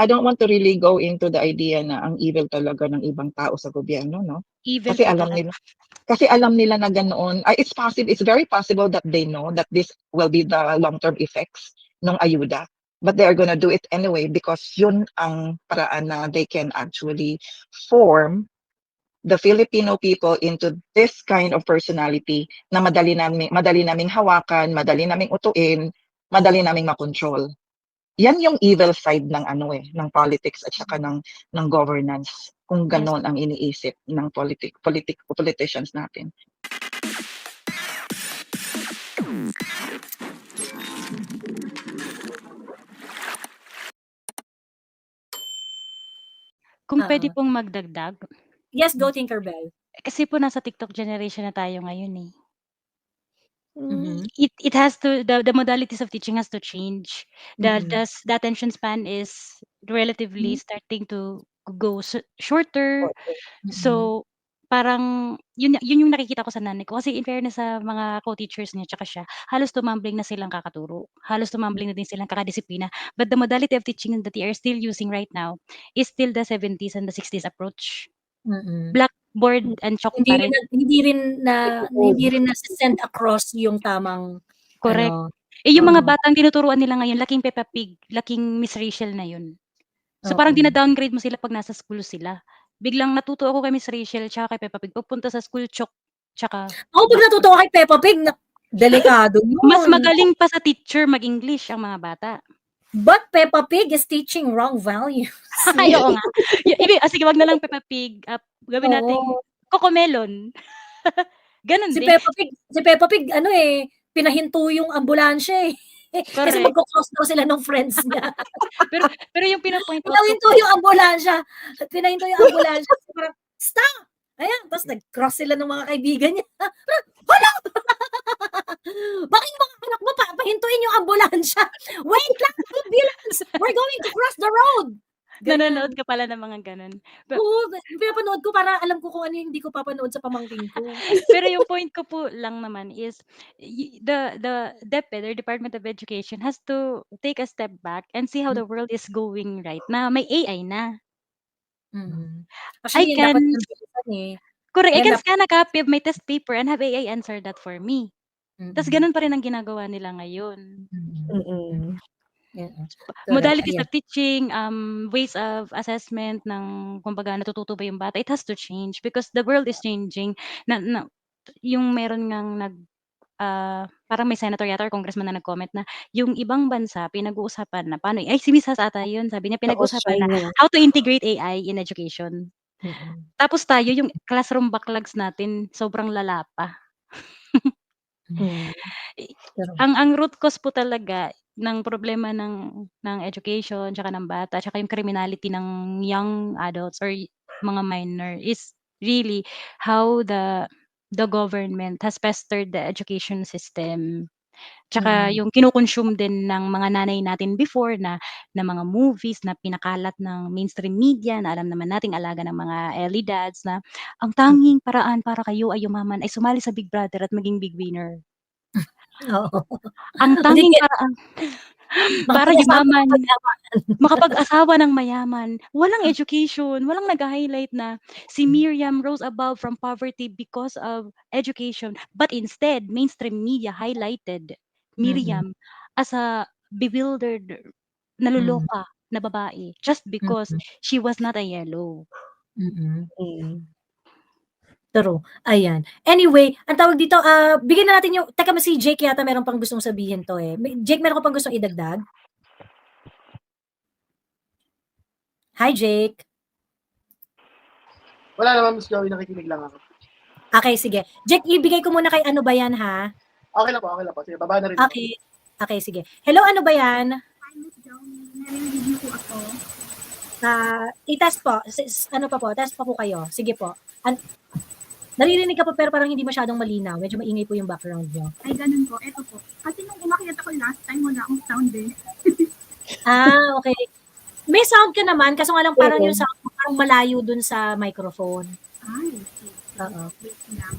I don't want to really go into the idea na ang evil talaga ng ibang tao sa gobyerno, no? Evil Kasi po alam talaga. nila kasi alam nila na ganoon, it's very possible that they know that this will be the long-term effects ng ayuda. But they are gonna do it anyway because yun ang paraan na they can actually form the Filipino people into this kind of personality na madali naming hawakan, madali naming utuin, madali naming makontrol. Yan yung evil side ng ng politics at saka ng governance kung Yes. ganon ang iniisip ng politicians natin. Kung pwede pong magdagdag. Yes, go Tinkerbell. Kasi po nasa TikTok generation na tayo ngayon eh. Mhm. It has to the modalities of teaching has to change. The attention span is relatively starting to go shorter. So parang yun yung nakikita ko sa nanay ko kasi in fairness sa mga co-teachers niya tsaka siya, halos tumambling na silang kakaturo. Halos tumambling na din silang kakadisiplina. But the modality of teaching that they are still using right now is still the 70s and the 60s approach. Blackboard and chalk pa rin. Hindi rin na send across yung tamang correct. ano. Yung mga batang tinuturuan nila ngayon, laking Peppa Pig, laking Miss Rachel na yun. So parang dina-downgrade mo sila pag nasa school sila. Biglang natuto ako kay Miss Rachel tsaka kay Peppa Pig. Pagpunta sa school, chok, tsaka Ako pag natuto kay Peppa Pig, delikado yun. mas magaling pa sa teacher mag-English ang mga bata. But Peppa Pig is teaching wrong values. Ay, oo nga. Sige, wag na lang Peppa Pig. Gawin natin Cocomelon. Ganon Si din. Peppa Pig, pinahinto yung ambulansya eh. Kasi magko-cross daw sila ng friends niya. pero yung pinapoint out Pinahinto yung ambulansya. Parang, stop! Ayan, tapos nag-cross sila ng mga kaibigan niya. Hala! Bakit yung mga anak mo pahintuin yung ambulansya? Wait lang, ambulance! We're going to cross the road! Nanonood ka pala ng mga ganun. Oo, pinapanood ko para alam ko kung ano yung hindi ko papanood sa pamangkin ko. Pero yung point ko po lang naman is the DepEd or Department of Education has to take a step back and see how the world is going right now. May AI na. Actually, dapat correct. I can scan a copy of my test paper and have AI answer that for me. Tapos ganun pa rin ang ginagawa nila ngayon. Modalities of teaching, ways of assessment ng kumbaga natututo ba yung bata, it has to change because the world is changing. Yung meron ngang parang may senator yata or congressman na nag-comment na yung ibang bansa pinag-uusapan na paano, si Miss Has ata yun, sabi niya pinag-uusapan na how to integrate AI in education. Tapos tayo yung classroom backlogs natin sobrang lala pa. Ang root cause po talaga ng problema ng education tsaka ng bata tsaka yung criminality ng young adults or mga minor is really how the government has pestered the education system. Tsaka yung kino-consume din ng mga nanay natin before na mga movies na pinakalat ng mainstream media na alam naman nating alaga ng mga early dads na ang tanging paraan para kayo ay yumaman ay sumali sa Big Brother at maging big winner. Ang tanging paraan para yumaman, makapag-asawa ng mayaman, walang education, walang nag-highlight na si Miriam rose above from poverty because of education, but instead mainstream media highlighted Miriam as a bewildered, naluloka na babae just because she was not a yellow. True. Ayan. Anyway, ang tawag dito, bigyan na natin yung, teka, si Jake yata meron pang gustong sabihin to eh. Jake, meron ka pang gustong idagdag? Hi, Jake. Wala naman, Miss Joey, nakikinig lang ako. Okay, sige. Jake, ibigay ko muna kay ano ba yan, ha? Okay lang po. Sige, baba na rin. Okay, sige. Hello, ano ba yan? Hi, Miss Joey. Narinig niyo po ako. I-test po. Ano pa po? Test pa po kayo. Sige po. Naririnig ka po pero parang hindi masyadong malinaw. Medyo maingay po yung background nyo. Ay, ganun po. Eto po. Kasi nung umakyat ako last time, wala akong sound eh. Okay. May sound ka naman, kaso nga lang parang yung sound parang malayo dun sa microphone. Ay, okay. Oo. Wait lang.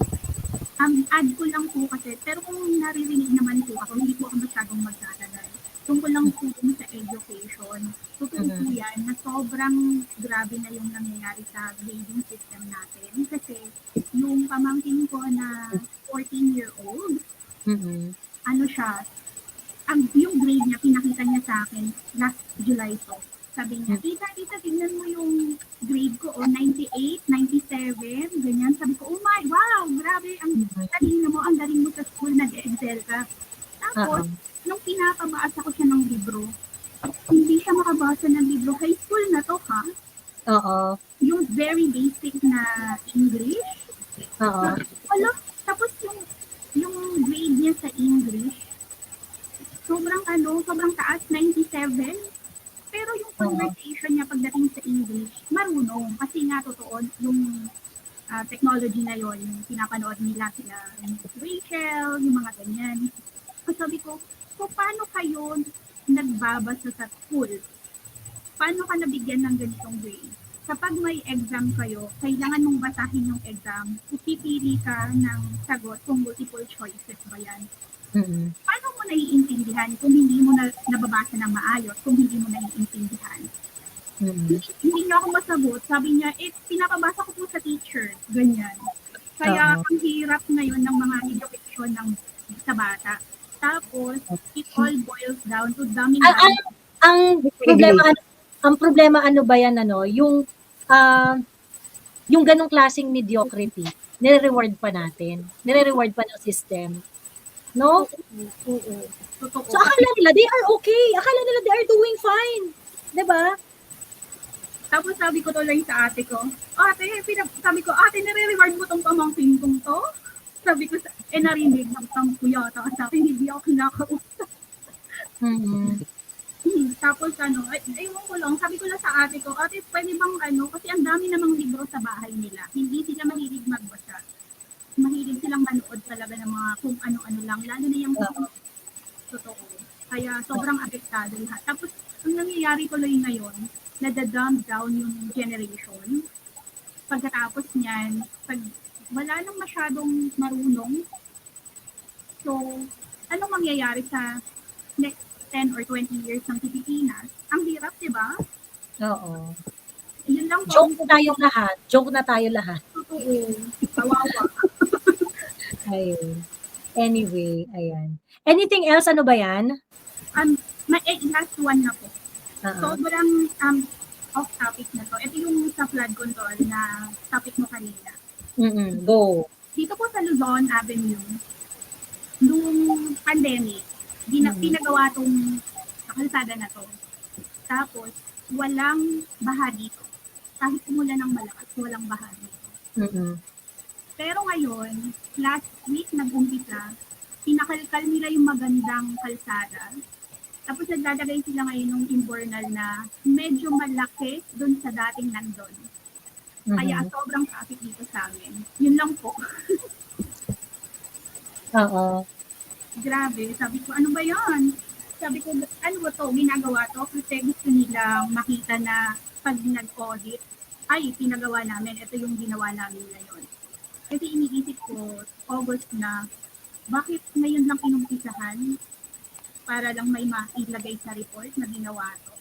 Add ko lang po kasi, pero kung naririnig naman po ako, hindi po ako masyadong magtatagal. Tungkol lang po sa education. So, kasalukuyan na sobrang grabe na yung nangyayari sa grading system natin. Kasi yung pamangkin ko na 14-year-old, ano siya, yung grade niya, pinakita niya sa akin last July to. Sabi niya, tita, tignan mo yung grade ko, 98, 97, ganyan. Sabi ko, oh my, wow, grabe, ang galing mo sa school, nag-excel ka. Tapos, nung pinapabasa ko siya ng libro, hindi siya makabasa ng libro. High school na to, ha? Oo. Yung very basic na English. Oo. Tapos yung grade niya sa English, sobrang taas, 97. Pero yung conversation niya pagdating sa English, marunong. Kasi nga, totoo, yung technology na yon, yung pinapanood nila sila, Rachel, yung mga ganyan. So sabi ko, so paano kayo nagbabasa sa school? Paano ka nabigyan ng ganitong grade? Kapag may exam kayo, kailangan mong basahin yung exam. Pipili ka ng sagot kung multiple choices ba yan. Paano mo naiintindihan kung hindi mo nababasa ng maayos, kung hindi mo naiintindihan? Hindi niya ako masagot. Sabi niya, pinapabasa ko po sa teacher. Ganyan. Kaya ang hirap ngayon ng mga education sa bata. Tapos, it all boils down to daming Ang problema ano ba yan, yung ganong klaseng mediocrity, nire-reward pa natin. Nire-reward pa ng system. No? Totoo. So, akala nila, they are okay. Akala nila, they are doing fine. Diba? Tapos sabi ko tuloy sa ate ko, ate, nire-reward mo tong pamangkin kong to? Sabi ko, narinig ng kuya, tapos sa akin, hindi ako kinakausap. Tapos ewan ko lang, sabi ko lang sa ate ko, ate, pwede bang kasi ang dami namang libro sa bahay nila. Hindi sila mahilig magbasa. Mahilig silang manood talaga ng mga kung ano-ano lang, lalo na yung totoo. Kaya sobrang apektado lahat. Tapos, ang nangyayari tuloy ngayon, nada-dumb down yung generation. Pagkatapos niyan, pag wala nang masyadong marunong, so, anong mangyayari sa next 10 or 20 years ng Pilipinas? Ang hirap, di ba? Oo. Yun lang po. Joke na tayo lahat. Totoo. Kawawa. Ayun. Anyway, ayan. Anything else? Ano ba yan? Last one na po. Uh-huh. Sobrang off-topic na to. Ito yung sa flood control na topic mo kanina. Go. Dito po sa Luzon Avenue, nung pandemic, pinagawa tong kalsada na to. Tapos, walang baha dito. Kahit umulan ng malakas, walang baha dito. Pero ngayon, last week nag-umpisa, pinakalkal nila yung magandang kalsada. Tapos naglalagay sila ngayon ng imbornal na medyo malaki dun sa dating nandun. Kaya sobrang traffic dito sa amin. Yun lang po. Oo. Grabe. Sabi ko, ano ba yan? Sabi ko, ano ba to? Ginagawa to? Kasi gusto nilang makita na pag nag-audit, ay, pinagawa namin. Ito yung ginawa namin ngayon. Kasi iniisip ko, August na, bakit ngayon lang inumpisahan para lang may mailagay sa report na ginawa to?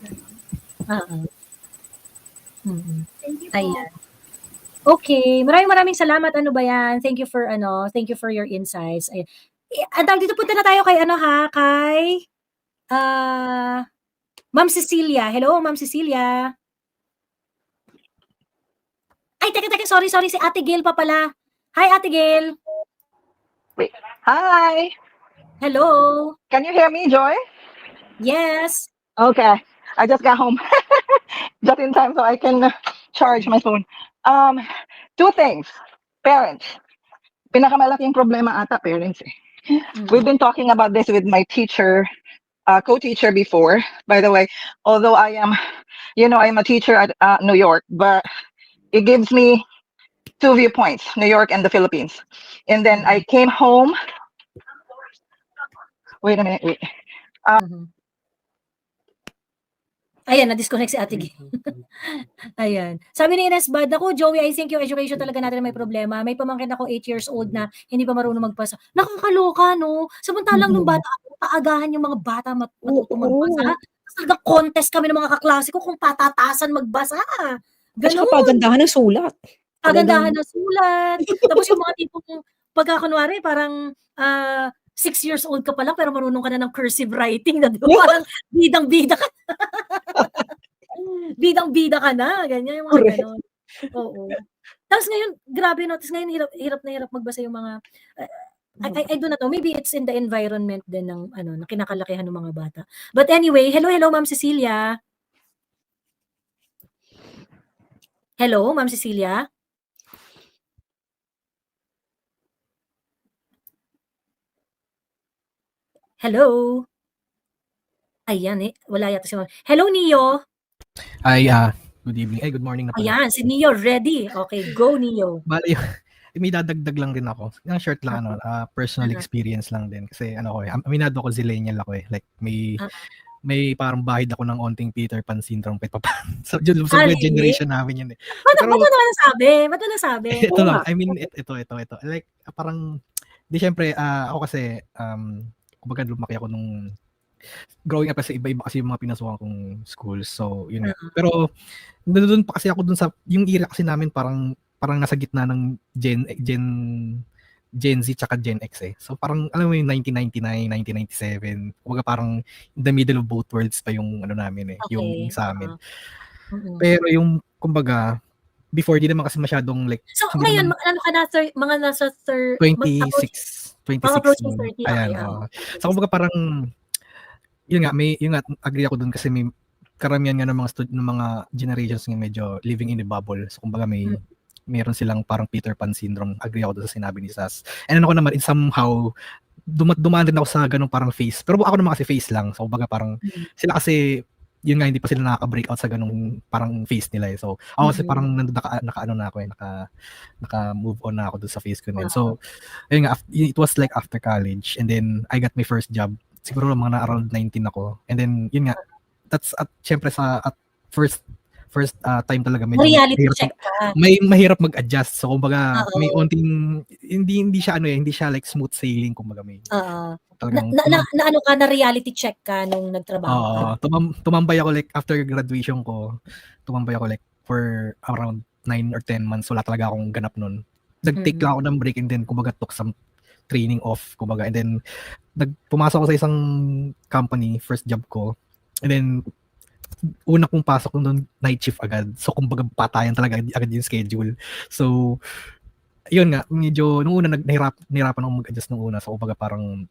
Ganun. Thank you po. Ayan. Okay, maraming salamat. Ano ba yan? Thank you for your insights. Ayan. Dito punta na tayo kay kay Ma'am Cecilia. Hello, Ma'am Cecilia. Ay, teka, sorry, si Ate Gail pa pala. Hi, Ate Gail. Wait. Hi. Hello. Can you hear me, Joy? Yes. Okay. I just got home just in time so I can charge my phone. Two things. Parents. Pinakamalaking problema ata parents eh. We've been talking about this with my teacher, co-teacher before. By the way, although I'm a teacher at New York, but it gives me two viewpoints, New York and the Philippines. And then I came home. Wait a minute, wait. Ayan, na-disconnect si Ate Gail. Ayan. Sabi ni Ines Bad, ako, Joey, I think yung education talaga natin may problema. May pamangkin ako 8 years old na hindi pa marunong magpasa. Nakakaloka, no? Samantalang nung bata ako, paagahan yung mga bata matutong magbasa. Talagang contest kami ng mga kaklase ko kung patatasan magbasa. At saka Ganun. pagandahan ng sulat. Pagandahan ng sulat. Tapos yung mga tipong pagka kunwari parang 6 years old ka pa lang pero marunong ka na ng cursive writing na, di ba? Parang bidang-bida ka. Bidang-bida ka na. Ganyan yung mga Correct. ganon. Oo. Tapos ngayon, grabe no. Tapos ngayon, hirap na hirap magbasa yung mga I do not know. Maybe it's in the environment din ng na kinakalakihan ng mga bata. But anyway, hello Ma'am Cecilia. Hello, Ma'am Cecilia. Hello. Ayan wala yata si Ma'am. Hello, Neo. Ay, good evening. Ay, good morning na pala. Ayan, si Neo ready. Okay, go Neo. Bale, may dadagdag lang din ako. Yung short lang, personal experience lang din. Kasi aminado ako zillennial ako eh. Like, may parang bahid ako ng onting Peter Pan syndrome kahit pa paano. So, Really? generation namin yun eh. Ba't mo nasabi? Ba't mo nasabi? Ito lang. I mean, ito. Like, parang, di syempre, ako kasi, kumbaga lumaki ako nung growing up kasi iba-iba kasi yung mga pinasukan kong schools. So, yun. Pero, doon pa kasi ako dun sa, yung era kasi namin parang nasa gitna ng Gen Z tsaka Gen X eh. So parang alam mo yung 1999, 1997, kumbaga parang in the middle of both worlds pa yung namin eh, Okay. yung sa amin. Mm-mm. Pero yung kumbaga before di naman kasi masyadong like So hindi ngayon, naman- ano ka na, mga nasa 26 approaching 30, Ayan. okay, oo. So kumbaga parang yun nga agree ako dun kasi may karamihan nga ng mga generations nga medyo living in a bubble. So kumbaga meron silang parang Peter Pan syndrome. Agree ako doon sa sinabi ni Sas. And ako naman, somehow, dumaan din ako sa ganung parang phase. Pero ako naman kasi phase lang. So, baga parang, sila kasi, yun nga, hindi pa sila nakaka-break out sa ganung parang phase nila eh. So, ako kasi parang naka-ano na ako eh, naka-move on na ako doon sa phase ko na yun. So, yun nga, it was like after college. And then, I got my first job. Siguro mga around 19 ako. And then, yun nga, that's syempre at first time talaga medyo reality check ka. may mahirap mag-adjust. So kumbaga Oo. may onting hindi siya like smooth sailing kumbaga may. Talagang Na reality check ka nung nagtrabaho ka. Tumambay ako like after graduation ko. Tumambay ako like for around 9 or 10 months. Wala talaga akong ganap nun. Nag-take lang ako ng break and then kumbaga took some training off kumbaga, and then pumasok ako sa isang company, first job ko. And then una kong pasok doon night shift agad. So kumbaga patayan talaga agad yung schedule. So yun nga, medyo nung una nahirapan akong mag-adjust nung una. So kumbaga parang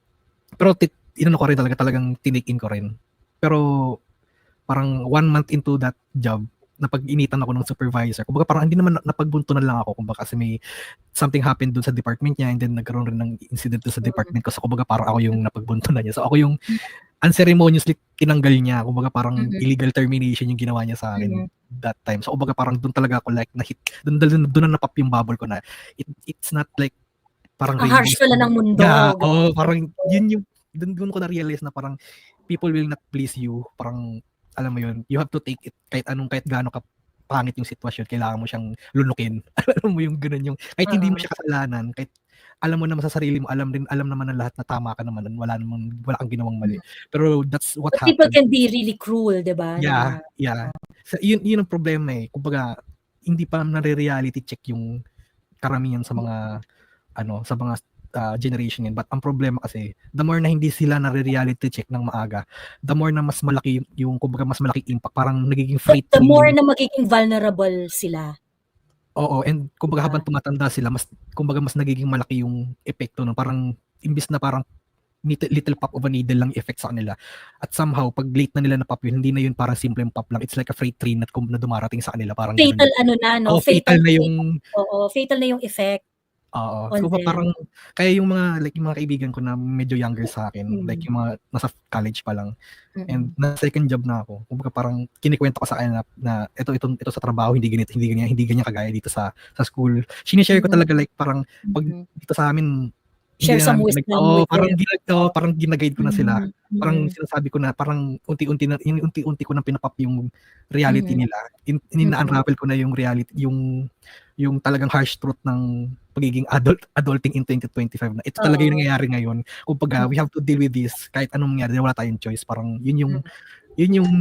pero inano ko rin talagang tinake-in ko rin. Pero parang 1 month into that job, napag-initan ako ng supervisor. Kumbaga parang hindi naman napagbuntunan lang ako. Kumbaga kasi may something happened doon sa department niya and then nagkaroon rin ng incident doon sa department ko. So kumbaga parang ako yung napagbuntunan niya. So ako yung unceremoniously tinanggal niya. Kumbaga parang illegal termination yung ginawa niya sa akin that time. So kumbaga parang doon talaga ako like na-hit. Doon na napop yung bubble ko na it's not like parang harsh pala ng mundo. Yeah, parang yun yung doon ko na-realize na parang people will not please you. Parang alam mo yun, you have to take it kahit gaano ka pangit yung sitwasyon, kailangan mo siyang lunukin. Alam mo yung ganoon yung kahit hindi mo siya kasalanan, kahit alam mo naman sa sarili mo, alam naman ng lahat na tama ka naman, wala kang ginawang mali. Pero that's what happened. People can be really cruel, 'di ba? Yeah. So, yun ang problema eh. Kumbaga, hindi pa nare-reality check yung karamihan sa mga sa mga generation yun. But ang problema kasi, the more na hindi sila nare-reality check ng maaga, the more na mas malaki yung kumbaga mas malaki impact, parang nagiging freight. The more na magiging vulnerable sila. Oo, and kumbaga habang tumatanda sila, mas nagiging malaki yung epekto nun. Parang imbis na parang little pop of a needle lang effect sa kanila. At somehow, pag late na nila na pop yun, hindi na yun parang simpleng pop lang. It's like a freight train na dumarating sa kanila. Parang fatal ganun. Fatal na yung... Oo, fatal na yung effect. Oo. So parang kaya yung mga kaibigan ko na medyo younger sa akin, like yung mga nasa college pa lang. And na second job na ako. Kumbaga parang kinikwento ko sa kanila na ito sa trabaho hindi ganyan kagaya dito sa school. Sinishare ko talaga like parang pag dito sa amin share some wisdom. Parang gina-guide ko na sila. Parang sinasabi ko na parang unti-unti ko na pinapop yung reality nila. Ina-unravel ko na yung reality, yung talagang harsh truth ng pagiging adulting in 2025 na ito talaga yung nangyayari ngayon. Kumbaga, we have to deal with this kahit anong mangyari, wala tayong choice. Parang yun yung yun yung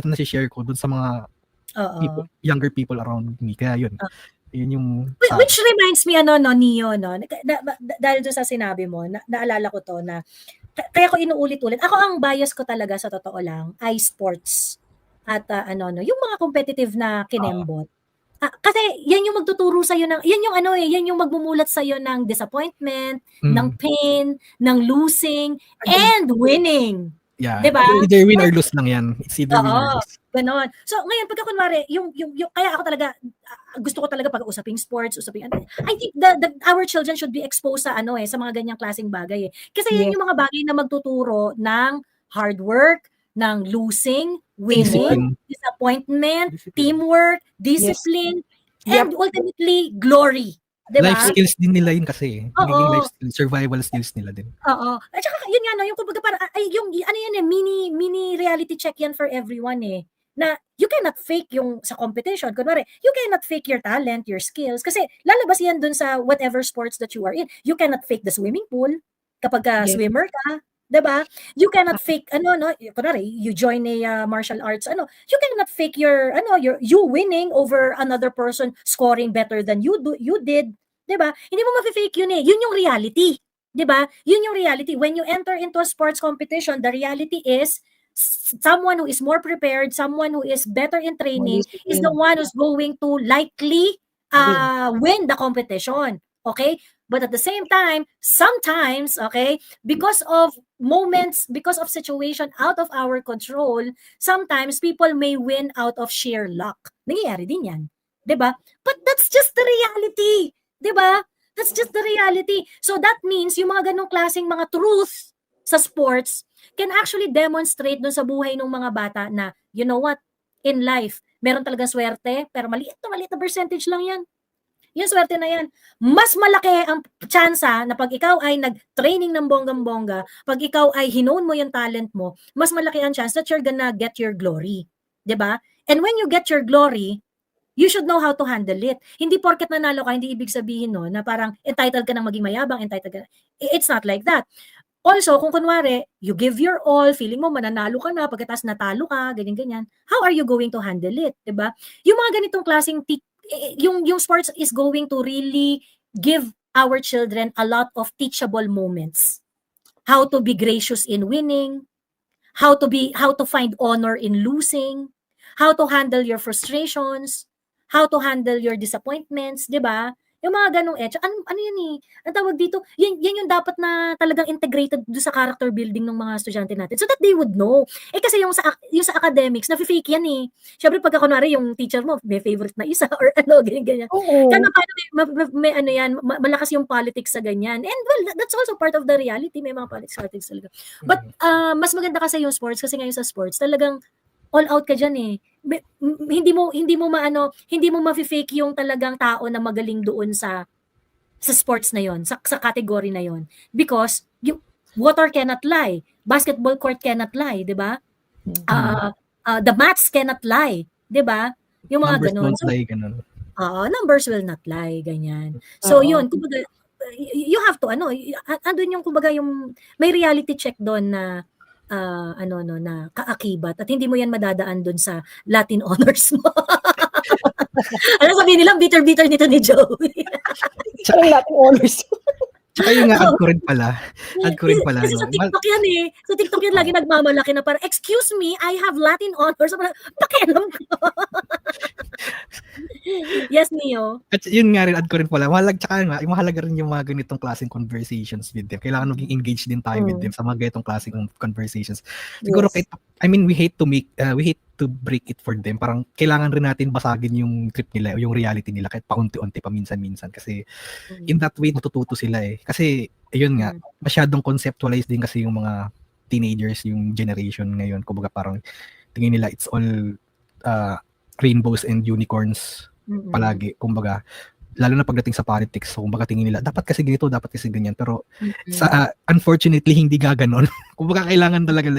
nasi-share ko dun sa mga Oo. younger people around me. Kaya yun. Yun yung Which reminds me, Neo, dahil doon sa sinabi mo, naalala ko to na, kaya ko inuulit-ulit. Ako ang bias ko talaga sa totoo lang, ay sports. At yung mga competitive na kinembot. Kasi yan yung magtuturo sa'yo yan yung magmumulat sa'yo ng disappointment, ng pain, ng losing, and winning. Yeah. Diba? Either win or lose lang yan. It's either win or lose. Ganon. So, ngayon, pagka kunwari, yung kaya ako talaga, gusto ko talaga pag-usaping sports, I think our children should be exposed sa sa mga ganyang klaseng bagay. Kasi yan yung mga bagay na magtuturo ng hard work, ng losing, winning, disappointment, teamwork, discipline, and ultimately, glory. Diba? Life skills din nila yun kasi. Magiging life skills, survival skills nila din. Oo. At saka, yun nga, yung kumbaga mini reality check yan for everyone na you cannot fake yung sa competition. Kunwari, you cannot fake your talent, your skills, kasi lalabas yan dun sa whatever sports that you are in. You cannot fake the swimming pool kapag swimmer ka. Diba? You cannot fake, kunwari, you join a martial arts, you cannot fake you winning over another person scoring better than you did. Diba? Hindi mo ma-fake yun Yun yung reality. Diba? Yun yung reality. When you enter into a sports competition, the reality is someone who is more prepared, someone who is better in training is the one who's going to likely win the competition. Okay? But at the same time, sometimes, because of moments, because of situation out of our control, sometimes people may win out of sheer luck. Nangyayari din yan. Diba? But that's just the reality. Diba? That's just the reality. So that means yung mga ganong klaseng mga truth sa sports can actually demonstrate dun sa buhay ng mga bata na, you know what, in life, meron talagang swerte, pero maliit na percentage lang yan. Yung swerte na yan. Mas malaki ang tsansa na pag ikaw ay nag-training ng bonggang-bongga, pag ikaw ay hinone mo yung talent mo, mas malaki ang chance that you're gonna get your glory. Diba? And when you get your glory, you should know how to handle it. Hindi porket nanalo ka, hindi ibig sabihin na parang entitled ka ng maging mayabang, entitled ka. It's not like that. Also, kung kunwari, you give your all, feeling mo mananalo ka na, pagkatapos natalo ka, ganyan-ganyan, how are you going to handle it? Diba? Yung mga ganitong klaseng yung sports is going to really give our children a lot of teachable moments. How to be gracious in winning, how to find honor in losing, how to handle your frustrations, how to handle your disappointments, 'di ba? Yung mga ganong ano yan ang tawag dito, yan yung dapat na talagang integrated do sa character building ng mga estudyante natin so that they would know. Kasi yung sa academics, na-fake yan Syempre pagka kunwari yung teacher mo, may favorite na isa or ganyan. Kaya may yan, malakas yung politics sa ganyan. And well, that's also part of the reality, may mga politics talaga. But mas maganda kasi yung sports kasi ngayon sa sports, talagang all out ka dyan hindi mo ma-fake yung talagang tao na magaling doon sa sports na yon, sa category na yon, because yung water cannot lie, basketball court cannot lie, 'di ba? The mats cannot lie, 'di ba? Yung mga ganun. Numbers will not lie, ganyan. So yun, kumbaga you have to andun yung kumbaga yung may reality check doon na na kaakibat at hindi mo yan madadaan dun sa Latin honors mo. Ano sabihin nila, bitter nito ni Joey. Latin honors. Tsaka yung add ko rin pala. Kasi sa TikTok yan Sa TikTok yan lagi nagmamalaki na parang, excuse me, I have Latin honors. Pakialam ko. Yes, Neo. At yun nga rin, add ko rin pala. Mahalaga rin yung mga ganitong klaseng conversations with them. Kailangan maging engaged din tayo with them sa mga ganitong klaseng conversations. Siguro we hate to break it for them. Parang kailangan rin natin basagin yung trip nila, yung reality nila kahit paunti-unti, paminsan-minsan. Kasi in that way, natututo sila Kasi, ayun nga, masyadong conceptualized din kasi yung mga teenagers, yung generation ngayon. Kumbaga parang tingin nila it's all rainbows and unicorns palagi. Kumbaga, lalo na pagdating sa politics, so kumbaga tingin nila, dapat kasi ganito, dapat kasi ganyan. Pero unfortunately, hindi gaganon. Kumbaga kailangan talaga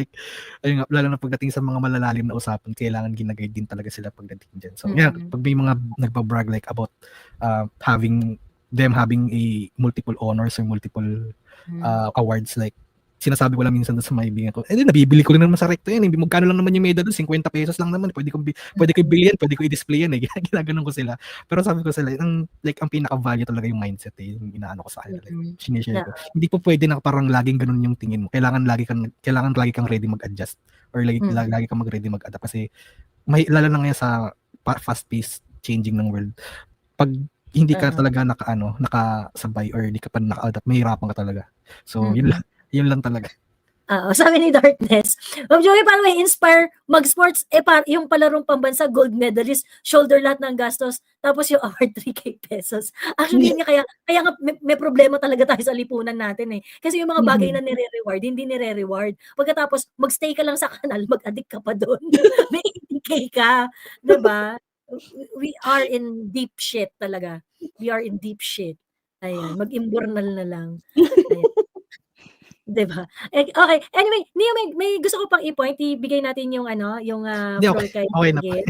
ayun nga, lalo na pagdating sa mga malalalim na usapan, kailangan ginaguide din talaga sila pagdating dyan. So, pag may mga nagpa-brag about having a multiple honors or multiple awards, sinasabi ko lang minsan doon sa kaibigan ko, nabibili ko rin naman sa recto yan. Magkano lang naman yung medal doon? 50 pesos lang naman. Pwede ko ibili yan, pwede ko i-display yan. Ginaganon ko sila. Pero sabi ko sila, ang pinaka-value talaga yung mindset yung inaano ko sa kanila. Sinishare ko. Hindi po pwede na parang laging ganun yung tingin mo. Kailangan lagi kang ready mag-adjust or lagi kang mag-ready mag-adapt kasi lalo na ngayon sa fast-paced changing ng world. Pag hindi ka talaga nakasabay or hindi ka pa naka-adapt, mahirapan ka talaga. So, yun lang talaga. Sabi ni Darkness, Ma'am Joey, paano may inspire mag-sports? Yung palarong pambansa, gold medalist, shoulder lahat ng gastos, tapos yung award 3K pesos. Actually, kaya nga may problema talaga tayo sa lipunan natin eh. Kasi yung mga bagay na nire-reward, hindi nire-reward. Pagkatapos, magstay ka lang sa kanal, mag-addict ka pa doon. May 80K ka. Diba? We are in deep shit talaga. We are in deep shit. Ayan, mag-imburnal na lang. Ayan. Diba? Okay. Anyway, Neo, may gusto ko pang i-point. Ibigay natin yung floor kay Okay na po. Miguel.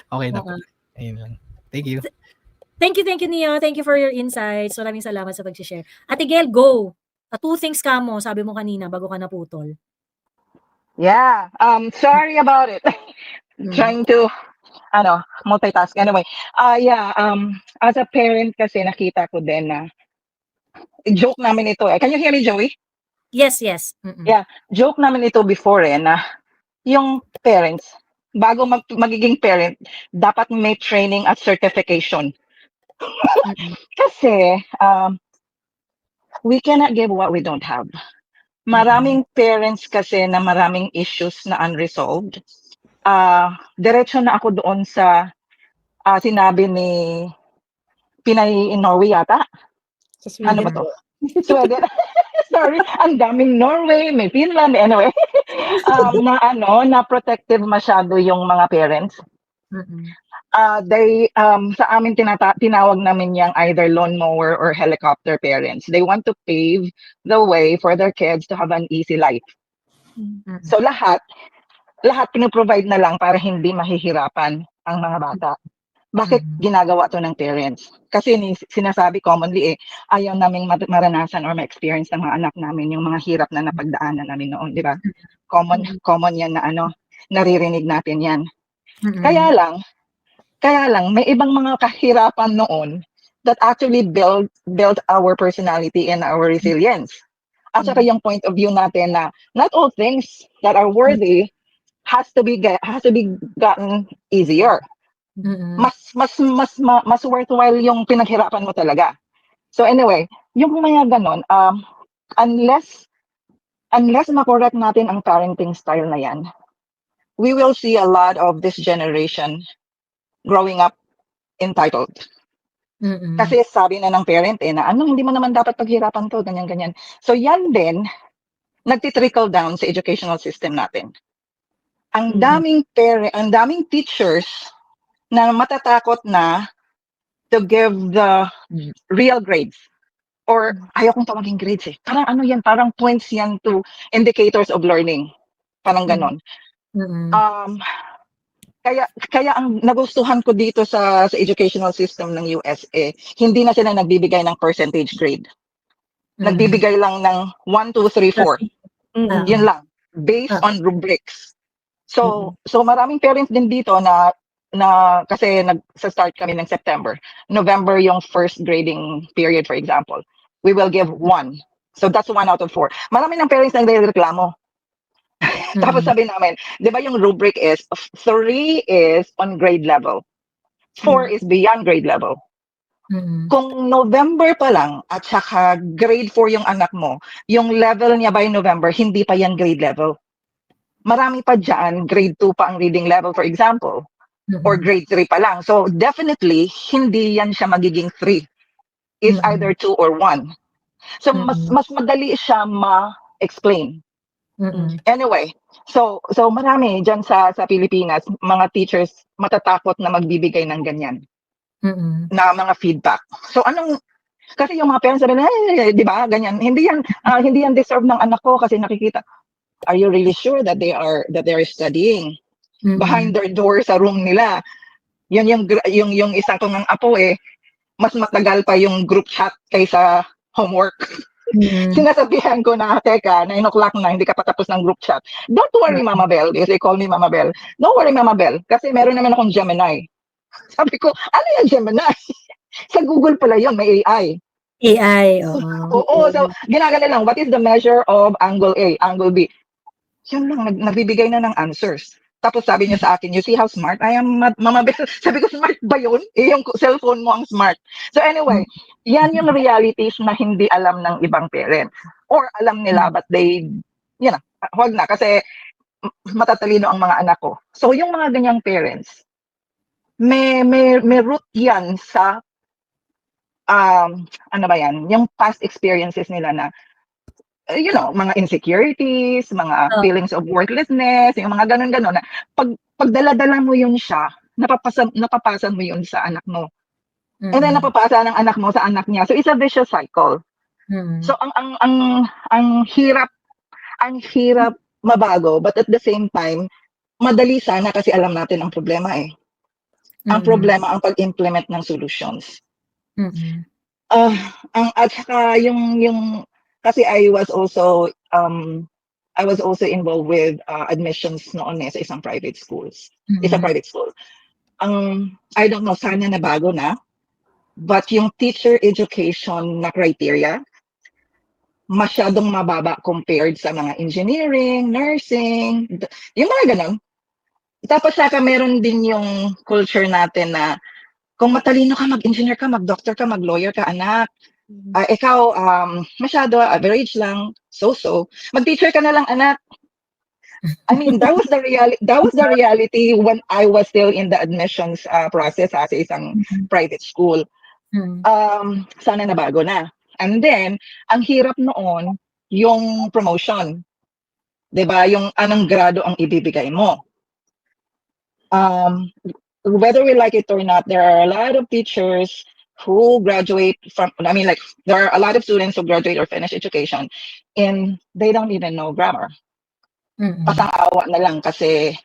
Okay na po. Ayun lang. Thank you. Thank you, Neo. Thank you for your insights. Maraming salamat sa pag-share. Ate Gel, go. 2 things ka mo, sabi mo kanina, bago ka naputol. Yeah. Sorry about it. Trying to multitask. Anyway, as a parent kasi nakita ko din na joke namin ito. Can you hear me, Joey? Yes. Yeah, joke namin ito before na yung parents, bago magiging parent, dapat may training at certification. Kasi we cannot give what we don't have. Maraming parents kasi na maraming issues na unresolved. Diretso na ako doon sa sinabi ni Pinay in Norway yata. Ano ba to? Sweden. Sorry, ang daming Norway, may Finland, anyway. Na protective masyado yung mga parents. Sa amin tinawag namin yung either lawnmower or helicopter parents. They want to pave the way for their kids to have an easy life. So lahat pinoprovide na lang para hindi mahihirapan ang mga bata. Bakit ginagawa to ng parents? Kasi sinasabi commonly ayaw naming maranasan or ma-experience ng mga anak namin yung mga hirap na napagdaanan namin noon, di ba? Common yan na naririnig natin yan. Kaya lang may ibang mga kahirapan noon that actually build our personality and our resilience. At saka yung point of view natin na not all things that are worthy has to be gotten easier. Mas worthwhile yung pinaghirapan mo talaga. So anyway, yung mga ganon, unless ma-correct natin ang parenting style na yan, we will see a lot of this generation growing up entitled. Kasi sabi na ng parent na hindi mo naman dapat paghirapan to, ganyan. So yan din, nagtitrickle down sa educational system natin. Ang daming teachers na matatakot na to give the real grades. Or ayaw kong tawagin grades Parang yan, parang points yan to indicators of learning. Parang ganon. Kaya ang nagustuhan ko dito sa educational system ng US hindi na sila nagbibigay ng percentage grade. Nagbibigay lang ng 1, 2, 3, 4. Yun lang. Based on rubrics. So maraming parents din dito na kasi nagsa-start kami ng September. November yung first grading period, for example. We will give 1. So that's 1 out of 4. Marami ng parents na nagreklamo. Tapos sabi namin, di ba yung rubric is 3 is on grade level. 4 is beyond grade level. Kung November pa lang at saka grade 4 yung anak mo, yung level niya by November, hindi pa yan grade level. Marami pa dyan, grade 2 pa ang reading level, for example. Or grade 3 pa lang. So definitely, hindi yan siya magiging 3. It's either 2 or 1. So mas madali siya ma-explain. Anyway, so marami dyan sa Pilipinas, mga teachers matatakot na magbibigay ng ganyan. Na mga feedback. So kasi yung mga parents sabi di ba, ganyan. Hindi yan deserve ng anak ko kasi nakikita. Are you really sure that they are studying? Behind their door sa room nila. Yan yung isa kong apo mas matagal pa yung group chat kaysa homework. Sinasabihan ko na, teka, 9 o'clock na, hindi ka pa tapos ng group chat. Don't worry, Mama Bell. Yes, they call me Mama Bell. Don't worry, Mama Bell. Kasi meron naman akong Gemini. Sabi ko, ano yung Gemini? Sa Google pala yun, may AI. AI, oo. Oo, so ginagana lang, what is the measure of angle A, angle B? Yun lang, nagbibigay na ng answers. Tapos sabi niya sa akin, you see how smart I am, Mama Bell? Sabi ko, smart ba yun? Yung cellphone mo ang smart. So anyway, yan yung realities na hindi alam ng ibang parents. Or alam nila, but they, huwag na, kasi matatalino ang mga anak ko. So yung mga ganyang parents, may root yan sa ano ba yan, yung past experiences nila na, mga insecurities, mga feelings of worthlessness, yung mga ganun-ganun na pag dala-dala mo yun siya, napapasan mo yun sa anak mo. And then napapasa ng anak mo sa anak niya. So it's a vicious cycle. So ang hirap mabago, but at the same time, madali sana kasi alam natin ang problema eh. Ang problema ang pag-implement ng solutions. At saka yung kasi I was also involved with admissions noon sa isang private schools. It's a private school. I don't know, sana nabago na, but yung teacher education na criteria masyadong mababa compared sa mga engineering, nursing, yung mga ganun. Tapos saka meron din yung culture natin na kung matalino ka, mag-engineer ka, mag-doctor ka, mag-lawyer ka, anak. Ikaw, masyado, average lang, so-so. Mag-teacher ka na lang, anak. I mean, that was the reality when I was still in the admissions process sa isang private school. Sana nabago na. And then, ang hirap noon, yung promotion. 'Di ba? Yung anong grado ang ibibigay mo. Whether we like it or not, there are a lot of teachers who graduate from, there are a lot of students who graduate or finish education and they don't even know grammar. Pasang-awa na lang kasi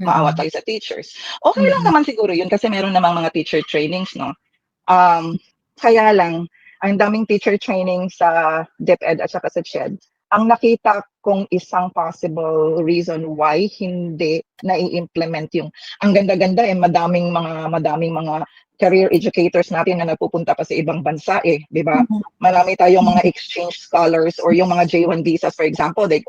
maawa tayo sa teachers. Okay lang naman siguro yun kasi meron namang mga teacher trainings, no? Kaya lang, ang daming teacher training sa DepEd at saka sa CHED. Ang nakita kong isang possible reason why hindi na-i-implement yung ang ganda-ganda madaming mga career educators natin na nagpupunta pa sa ibang bansa di ba? Marami tayong mga exchange scholars or yung mga J1 visas for example, they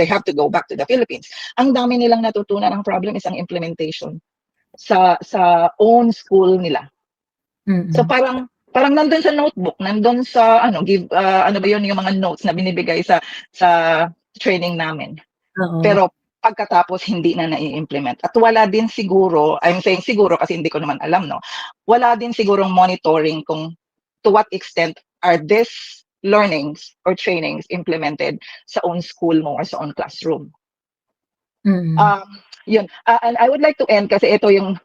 have to go back to the Philippines. Ang dami nilang natutunan, ang problem is ang implementation sa own school nila. So parang nandun sa notebook, nandun sa ano ba yun yung mga notes na binibigay sa training namin. Pero pagkatapos hindi na nai-implement. At wala din siguro, I'm saying siguro kasi hindi ko naman alam, no. Wala din sigurong monitoring kung to what extent are these learnings or trainings implemented sa own school mo or sa own classroom. Yun. And I would like to end kasi ito yung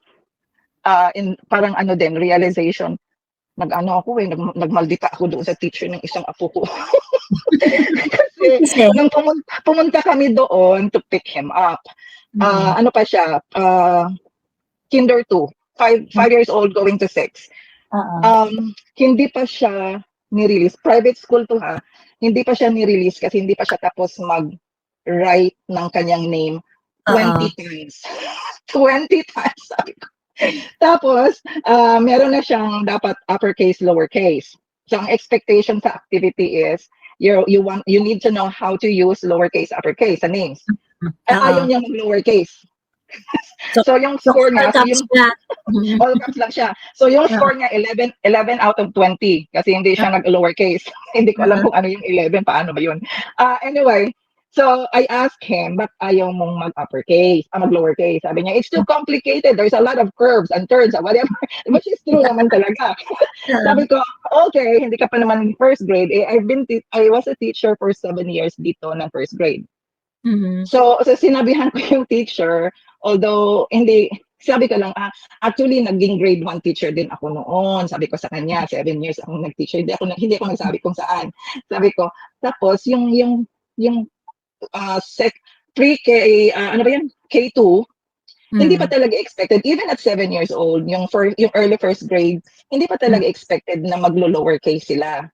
parang realization. Nagmaldita ako doon sa teacher ng isang apo ko. Kasi nung pumunta kami doon to pick him up, ano pa siya, kinder 2, 5 years old going to 6. Hindi pa siya ni-release. Private school to hindi pa siya ni-release kasi hindi pa siya tapos mag-write ng kanyang name 20 times. 20 times, sabi ko. Tapos, meron na siyang dapat uppercase, lowercase. So, ang expectation sa activity is, you need to know how to use lowercase, uppercase sa names. At ayaw niya mag-lowercase. So, yung score niya, all caps lang siya. So, yung score niya, 11 out of 20. Kasi hindi siya nag-lowercase. Hindi ko alam kung ano yung 11, paano ba yun. Anyway, so I asked him, but ayaw mong mag-uppercase, mag-lowercase. Sabi niya, it's too complicated. There's a lot of curves and turns and whatever. Which is true naman talaga. Sabi ko, okay, hindi ka pa naman first grade. I was a teacher for 7 years dito ng first grade. So sinabihan ko yung teacher, although sabi ko lang, actually naging grade 1 teacher din ako noon. Sabi ko sa kanya, 7 years akong nag-teacher. Hindi ako nagsabi kung saan. Sabi ko, tapos yung pre-K, K2, hindi pa talaga expected, even at 7 years old, yung early first grade, hindi pa talaga expected na maglo-lowercase sila.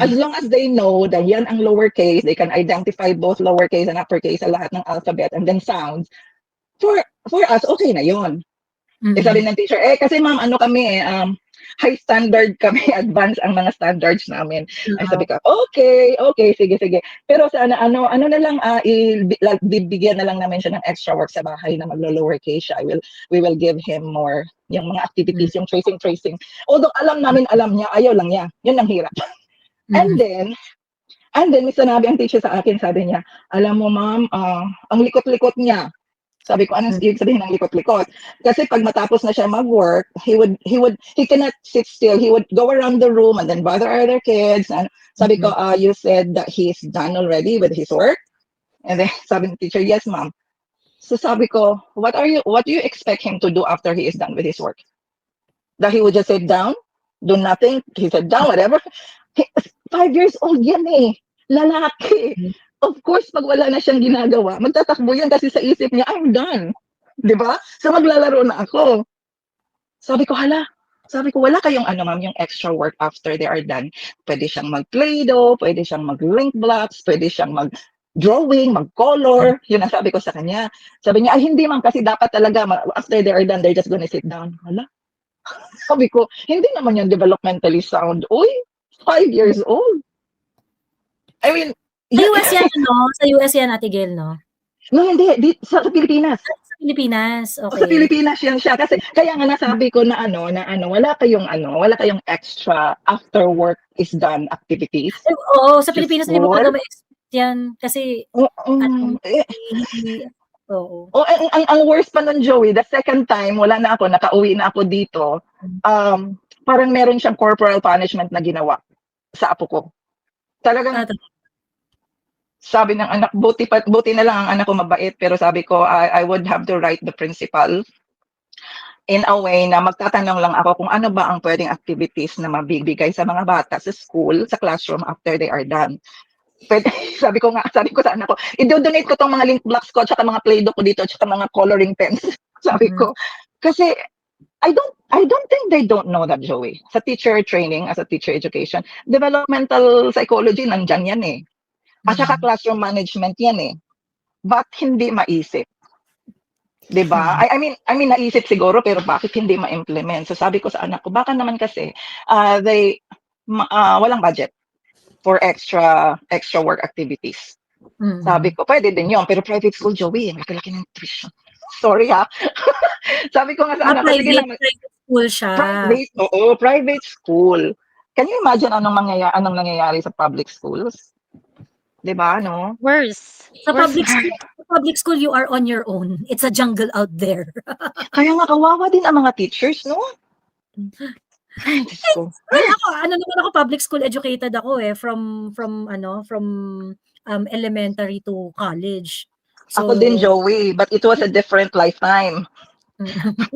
As long as they know that yan ang lowercase, they can identify both lowercase and uppercase sa lahat ng alphabet and then sounds. For us, okay na yon. Eh, sabi ng teacher, kasi ma'am, ano kami high standard kami, advanced ang mga standards namin. Ay sabi ko, okay, sige. Pero sana ano na lang, bibigyan na lang namin siya ng extra work sa bahay na maglo-lowercase siya. We will give him more, yung mga activities, yung tracing. Although alam niya, ayaw lang niya. Yun ang hirap. And then, may sinabi ang teacher sa akin, sabi niya, alam mo ma'am, ang likot-likot niya. Sabi ko, anong ibig sabihin ng likot-likot? Kasi pag matapos na siya mag-work, he cannot sit still. He would go around the room and then bother other kids. And sabi ko, you said that he's done already with his work? And then sabi ng teacher, yes ma'am. So sabi ko, what do you expect him to do after he is done with his work? That he would just sit down, do nothing, he sat down, whatever. 5 years old yan eh. Lalaki. Of course, pag wala na siyang ginagawa, magtatakbo yan kasi sa isip niya, I'm done. Di ba? So maglalaro na ako. Sabi ko, wala kayong ma'am, yung extra work after they are done. Pwede siyang mag-Play-Doh, pwede siyang mag-link blocks, pwede siyang mag-drawing, mag-color. Yun ang sabi ko sa kanya. Sabi niya, ay hindi ma'am, kasi dapat talaga, after they are done, they're just gonna sit down. Hala? Sabi ko, hindi naman yung developmentally sound. Uy, 5 years old. I mean, Sa US yan, no? Sa US yan, Ate Gail, no? no, hindi. Sa Pilipinas. Sa Pilipinas, Sa okay. Pilipinas yan siya. Kasi, kaya nga nasabi ko na wala kayong extra after work is done activities. Oo, sa Pilipinas, hindi mo Before? pa ma-expect yan. Kasi, oo. Ang worst pa nun, Joey, the second time, wala na ako, nakauwi na ako dito, parang meron siyang corporal punishment na ginawa sa apo ko. Talagang, sabi ng anak, buti na lang ang anak ko mabait, pero sabi ko, I would have to write the principal in a way na magtatanong lang ako kung ano ba ang pwedeng activities na mabibigay sa mga bata sa school, sa classroom after they are done. Pwede, sabi ko sa anak ko, i-donate ko tong mga link blocks ko, tsaka mga Play-Doh ko dito, tsaka mga coloring pens. Sabi ko, kasi I don't think they don't know that, Joey. Sa teacher training, as a teacher education, developmental psychology, nandyan yan eh. At saka classroom management yan eh. But hindi maisip. Diba? I mean, naisip siguro, pero bakit hindi ma-implement? So sabi ko sa anak ko, baka naman kasi walang budget for extra work activities. Sabi ko, pwede din yun. Pero private school, Joey, laki-laki ng tuition. Sorry ha. Sabi ko nga sa anak ko, private school siya. Private school. Can you imagine anong nangyayari sa public schools? Diba, no? Worse. Sa public school, you are on your own. It's a jungle out there. Kaya nga, kawawa din ang mga teachers, no? Ay, Diyos ko. Ako, public school educated ako eh, from elementary to college. So, ako din, Joey, but it was a different lifetime.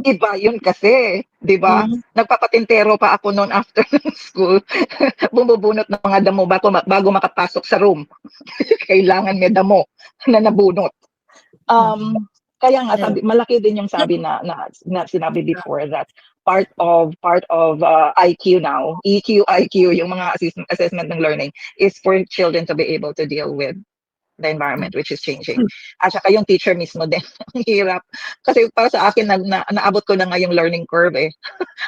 Iba yun kasi, di ba? Nagpapatintero pa ako noon after school. Bumubunot ng mga damo bago makapasok sa room. Kailangan may damo na nabunot. Kaya nga, malaki din yung sabi na sinabi before that part of IQ now, EQ, IQ, yung mga assessment ng learning is for children to be able to deal with the environment which is changing. At saka yung teacher mismo din. Ang hirap. Kasi para sa akin, naabot ko na nga yung learning curve eh.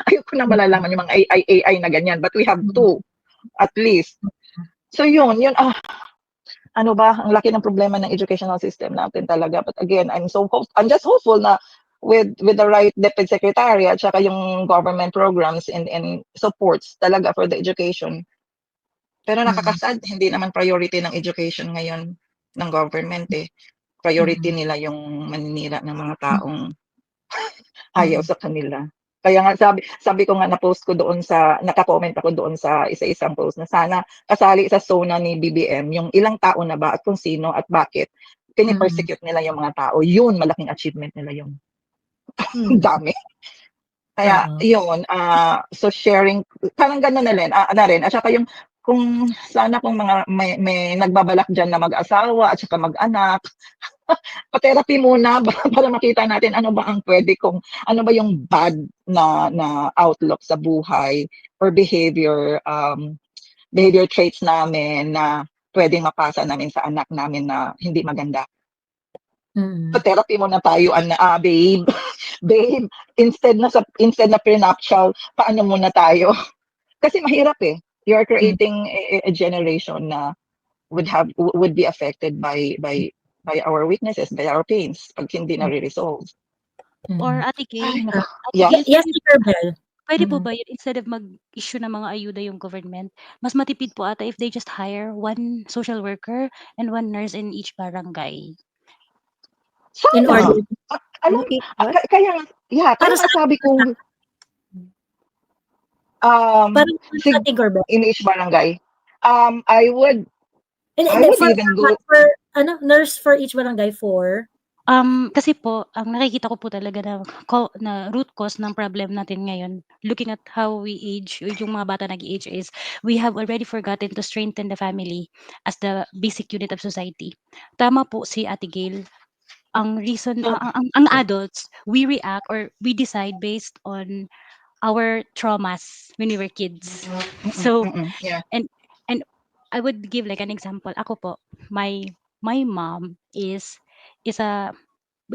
Ayoko na malalaman yung mga AI na ganyan. But we have to, at least. So yun, ano ba, ang laki ng problema ng educational system natin talaga. But again, I'm just hopeful na with the right Deputy Secretary at saka yung government programs and supports talaga for the education. Pero nakakasad, hindi naman priority ng education ngayon ng government eh. Priority nila yung maninira ng mga taong ayaw sa kanila. Kaya nga sabi ko nga na-post ko doon naka-comment ako doon sa isa-isang post na sana kasali sa SONA ni BBM yung ilang tao na ba at kung sino at bakit pinipersecute nila yung mga tao. Yun, malaking achievement nila yung dami. Kaya yun, so sharing, parang gano'n na rin. At saka yung kung sana kung may nagbabalak dyan na mag-asawa at saka mag-anak, pa-therapy muna para makita natin ano ba yung bad na outlook sa buhay or behavior behavior traits namin na pwedeng mapasa namin sa anak namin na hindi maganda. Mm. Pa-therapy muna tayo, babe. Babe, instead na prenuptial, paano muna tayo? Kasi mahirap eh. You are creating a generation na would be affected by our weaknesses, by our pains, pag hindi na re-resolve. Or Mm. Ate Kay, Ay, nako. Ate Yeah. Kay, Yes, Teacher Bell. pwede po Mm. ba yun, instead of mag-issue ng mga ayuda yung government, mas matipid po ata if they just hire one social worker and one nurse in each barangay. In Sana. order Alam, kaya Para nga sa sabi ko, parang sa sig Tigor Bell. in each barangay, I would For even go, nurse for each barangay for Kasi po, ang nakikita ko po talaga na root cause ng problem natin ngayon, looking at how we age, yung mga bata nag-age is, we have already forgotten to strengthen the family as the basic unit of society. Tama po si Ate Gail. Ang reason, ang adults, we react or we decide based on our traumas when we were kids. So, yeah. and I would give like an example. Ako po, my mom is a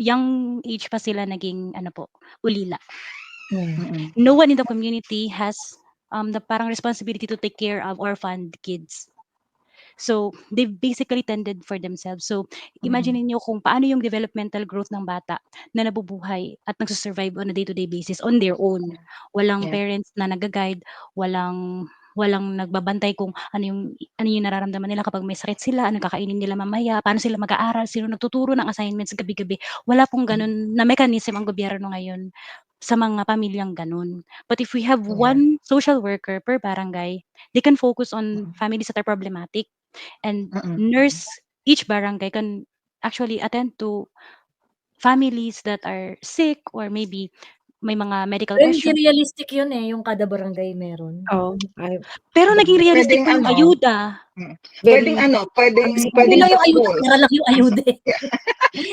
young age pa sila naging ulila. No one in the community has the parang responsibility to take care of orphaned kids. So, they've basically tended for themselves. So, imagine niyo kung paano yung developmental growth ng bata na nabubuhay at nagsusurvive on a day-to-day basis on their own. Walang Yeah. parents na nag-guide, walang nagbabantay kung ano yung nararamdaman nila kapag may sakit sila, ano kakainin nila mamaya, paano sila mag-aaral, sino nagtuturo ng assignments gabi-gabi. Wala pong ganun na mechanism ang gobyerno ngayon sa mga pamilyang ganun. But if we have one social worker per barangay, they can focus on families that are problematic. And nurse, each barangay can actually attend to families that are sick or maybe may mga medical Pero hindi questions. realistic yun eh, yung kada barangay meron. Pero naging realistic Pwedeng po yung ayuda. Pwedeng Hindi lang yung ayuda, pera lang yung ayuda eh.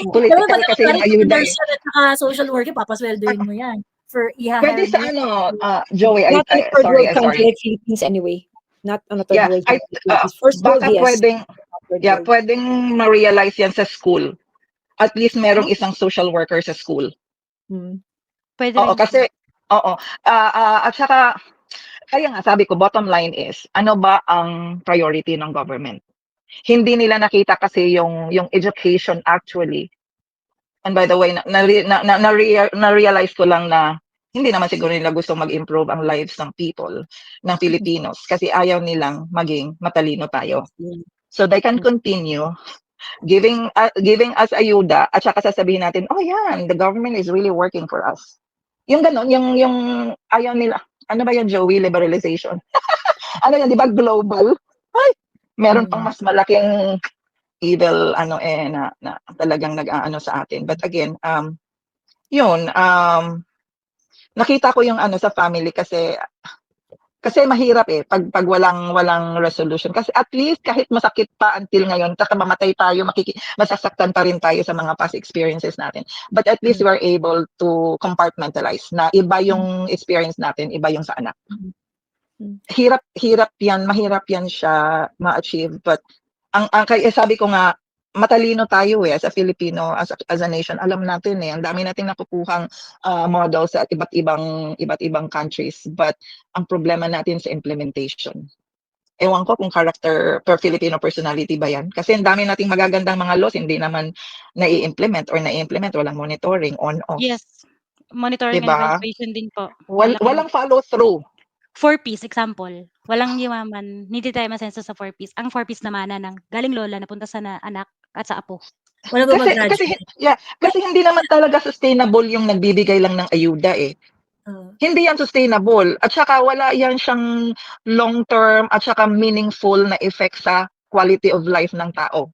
Political kasi yung ayuda eh. Nurse yan at saka social worker, papasweldoin mo yan. For Pwede sa Joey, Not in a third sorry, world country like Philippines anyway. Not on a third Yeah, world country. like Philippines. First world, baka yes. pwedeng, Third yeah, world. pwedeng ma-realize yan sa school. At least merong isang social worker sa school. Pwede Oo, rin. kasi, at saka, kaya nga sabi ko, bottom line is, ano ba ang priority ng government? Hindi nila nakita kasi yung education actually. And by the way, na-realize ko lang na hindi naman siguro nila gusto mag-improve ang lives ng people, ng Filipinos, kasi ayaw nilang maging matalino tayo. So they can continue giving us ayuda at saka sasabihin natin, oh yan, the government is really working for us. Yung ganon, yung ayaw nila, ano ba yan, Joey, liberalization? Ano yan, di ba, global? Ay, meron pang mas malaking evil, na talagang nag-aano sa atin. But again, yun, nakita ko yung sa family kasi mahirap eh pag walang resolution, kasi at least kahit masakit pa until ngayon, saka mamatay tayo, masasaktan pa rin tayo sa mga past experiences natin, but at least we are able to compartmentalize na iba yung experience natin, iba yung sa anak. Mahirap yan siya ma-achieve, but ang sabi ko nga, matalino tayo as a Filipino, as a nation, alam natin ang dami nating nakukuhang models sa iba't ibang countries, but ang problema natin sa implementation. Ewan ko kung character per Filipino personality ba yan, kasi ang dami nating magagandang mga laws, hindi naman nai-implement, walang monitoring, on-off. Yes. Monitoring Diba? and evaluation din po. Walang follow-through. 4Ps, example. Walang yumaman, hindi tayo masenso sa 4Ps. Ang 4Ps naman ng galing lola napunta sa anak at sa apo. Wala ba mag-graduate? Kasi hindi naman talaga sustainable yung nagbibigay lang ng ayuda eh. Hindi yan sustainable. At saka wala yan siyang long-term at saka meaningful na effect sa quality of life ng tao.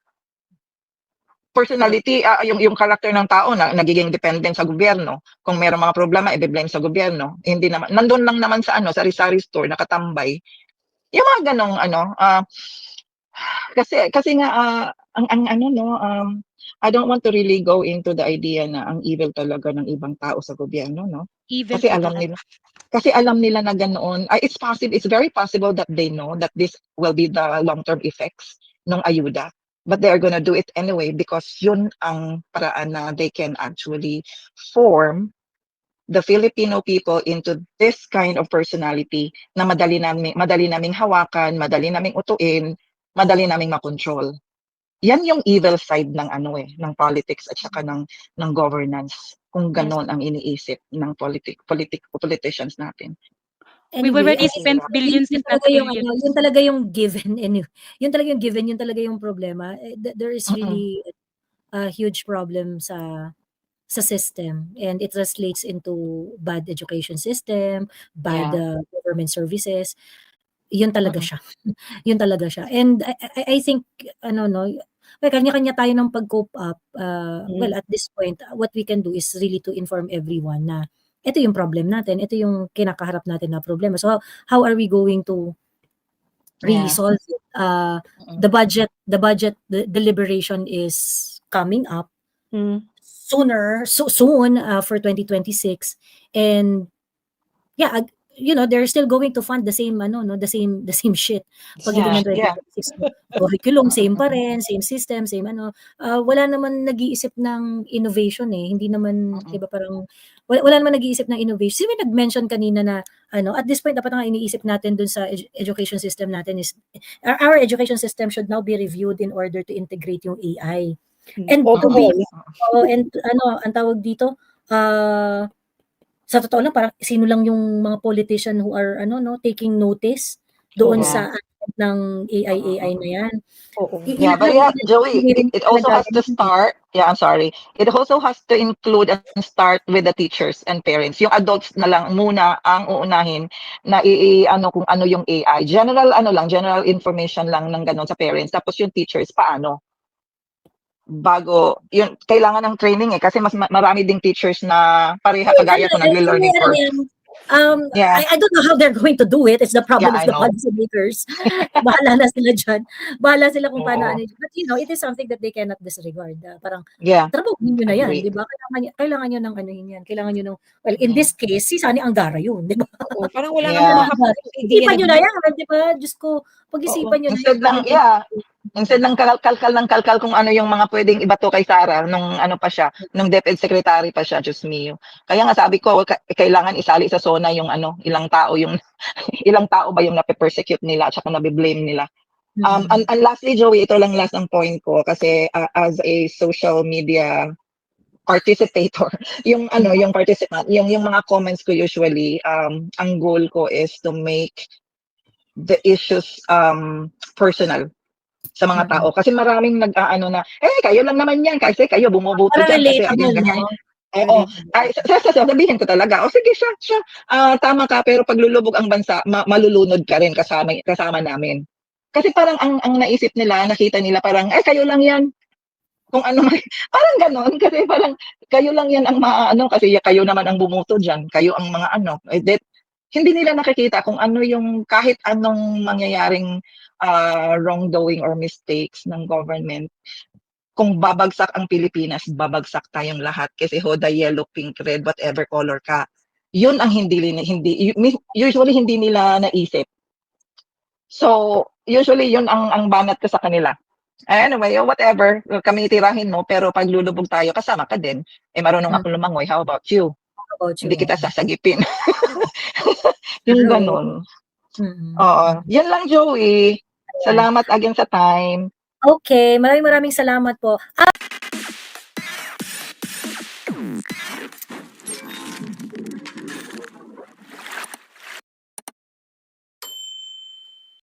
Personality, yung character ng tao na nagiging dependent sa gobyerno. Kung mayroong mga problema, i-blame sa gobyerno. Hindi naman, nandun lang naman sa sari-sari store, nakatambay. Yung mga ganong kasi nga ang I don't want to really go into the idea na ang evil talaga ng ibang tao sa gobyerno, no? Evil Kasi po alam talaga. nila na ganoon. It's very possible that they know that this will be the long-term effects ng ayuda. But they are gonna do it anyway because yun ang paraan na they can actually form the Filipino people into this kind of personality na madali naming hawakan, madali naming utuin, madali naming makontrol. Yan yung evil side ng ng politics at saka ng governance. Kung Yes. ganon ang iniisip ng politicians natin. We've Anyway, already spent billions if not trillions. yun talaga yung given. Yun talaga yung problema. There is Mm-mm. really a huge problem sa system, and it translates into bad education system, bad government services. Yun talaga Mm-mm. siya. Yun talaga siya. And I think well, kanya-kanya tayo ng pag-cope up. Well, at this point, what we can do is really to inform everyone na ito yung problem natin, ito yung kinakaharap natin na problema. So how are we going to really Yeah. solve it? The budget deliberation is coming up soon for 2026, and yeah, they're still going to fund the same the same shit pagdating ng Yeah. 2026. Curriculum same pa rin, same system, same wala naman nag-iisip ng innovation hindi naman Mm-mm. 'di ba, parang wala naman nag-iisip ng innovation. May nag-mention kanina na at this point dapat nga iniisip natin dun sa education system natin is our education system should now be reviewed in order to integrate yung AI. And to be ang tawag dito, sa totoo lang parang sino lang yung mga politician who are taking notice doon sa ng AI na yan. Yeah, but yeah, Joey, it also has to start. Yeah, I'm sorry. It also has to include and start with the teachers and parents. Yung adults na lang muna ang uunahin na kung ano yung AI. General information lang ng ganun sa parents. Tapos yung teachers, paano? Bago, yun, kailangan ng training kasi mas marami ding teachers na pareha kagaya ko nagle-learning curve. Yeah. I don't know how they're going to do it. It's the problem of Yeah, I the know. policymakers. Bahala na sila dyan. Bahala sila kung paano. But it is something that they cannot disregard. Parang, trabaho nyo na yan, Agree. di ba? Kailangan nyo ng yan. Kailangan nyo ng, well, in this case, si Sani Angara yun, di ba? Parang wala Yeah. Isipan nyo na yan, di ba? Diyos ko, pag-isipan nyo na yan. Instead lang kalkal kung ano yung mga pwedeng ibato kay Sara nung nung DepEd secretary pa siya, Diyos mio. Kaya nga sabi ko, kailangan isali sa SONA yung ilang tao ba yung nape-persecute nila at saka nabe-blame nila. And lastly, Joey, ito lang last ang point ko kasi as a social media participator, yung participant, yung mga comments ko usually, ang goal ko is to make the issues personal sa mga tao kasi maraming nag-aano na kayo lang naman yan kasi kayo bumuboto diyan kasi ganyan. Sasabihin ko talaga, sige siya, tama ka, pero paglulubog ang bansa, malulunod ka rin kasama namin. Kasi parang ang naisip nila, nakita nila parang kayo lang yan. Kung ano parang ganon kasi parang kayo lang yan ang kasi kayo naman ang bumuto diyan, kayo ang mga hindi nila nakikita kung ano yung kahit anong mangyayaring wrongdoing or mistakes ng government. Kung babagsak ang Pilipinas, babagsak tayong lahat kasi hoda, yellow, pink, red, whatever color ka. Yun ang usually hindi nila naisip. So, usually yun ang banat ko sa kanila. Anyway, whatever, kami tirahin mo, pero pag lulubog tayo, kasama ka din. Marunong ako lumangoy, how about you? Hindi kita sasagipin. Yung ganon. Oo. Yan lang, Joey. Salamat again sa time. Okay, maraming salamat po.